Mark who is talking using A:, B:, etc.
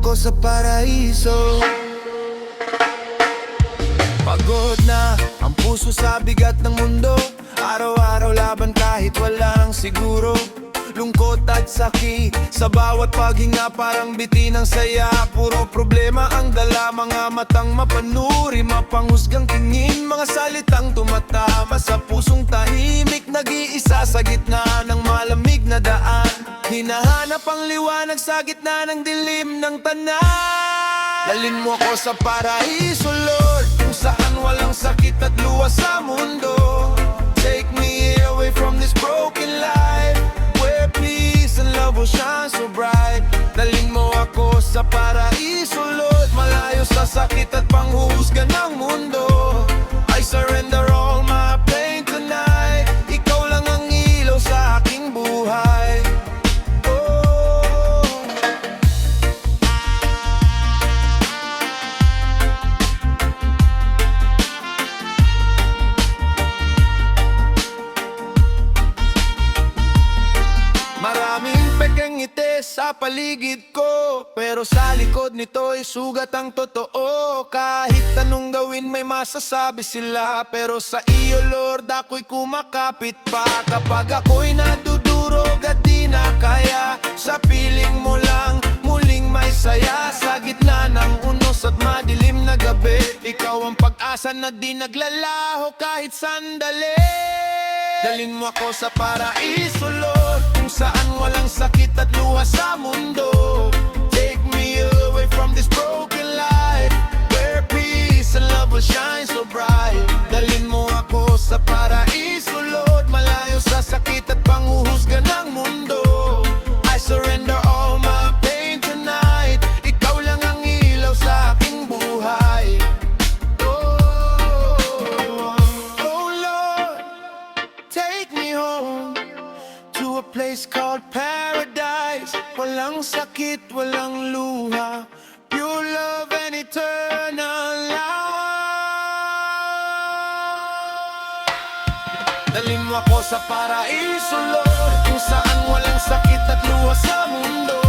A: ako sa paraiso. Pagod na ang puso sa bigat ng mundo, araw-araw laban kahit walang siguro. Lungkot at sakit sa bawat paghinga, parang biti ng saya. Puro problema ang dala, mga matang mapanuri, mapanghusgang tingin, mga salitang tumatama sa pusong tahimik. Nag-iisa sa gitna ng malamig na daan, hinahanap ang liwanag sa gitna ng dilim ng tanan. Dalhin mo ako sa paraiso, Lord, kung saan walang sakit at luha sa mundo. Take me away from this broken life, where peace and love will shine so bright. Dalhin mo ako sa paraiso, Lord, malayo sa sakit at panghuhusga ng mundo. I surrender all my pain tonight, ikaw lang ang ilaw sa aking buhay. Maraming pekeng ngiti sa paligid ko, pero sa likod nito'y sugat ang totoo. Kahit anong gawin may masasabi sila, pero sa iyo, Lord, ako'y kumakapit pa. Kapag ako'y nadudurog at di na kaya, sa piling mo lang muling may saya. Sa gitna ng unos at madilim na gabi, ikaw ang pag-asa na di naglalaho kahit sandali. Dalhin mo ako sa paraiso, Lord, kung saan walang sakit at luha sa mundo. Take me away from this broken life, where peace and love will shine so bright. Dalhin mo ako sa paraiso, Lord, malayo sa sakit at panghuhusga ng mundo. I surrender all my pain tonight, ikaw lang ang ilaw sa aking buhay. Take me home to a place called paradise. Walang sakit, walang luha, pure love and eternal life. Dalhin mo ako sa paraiso, Lord, kung saan walang sakit at luha sa mundo.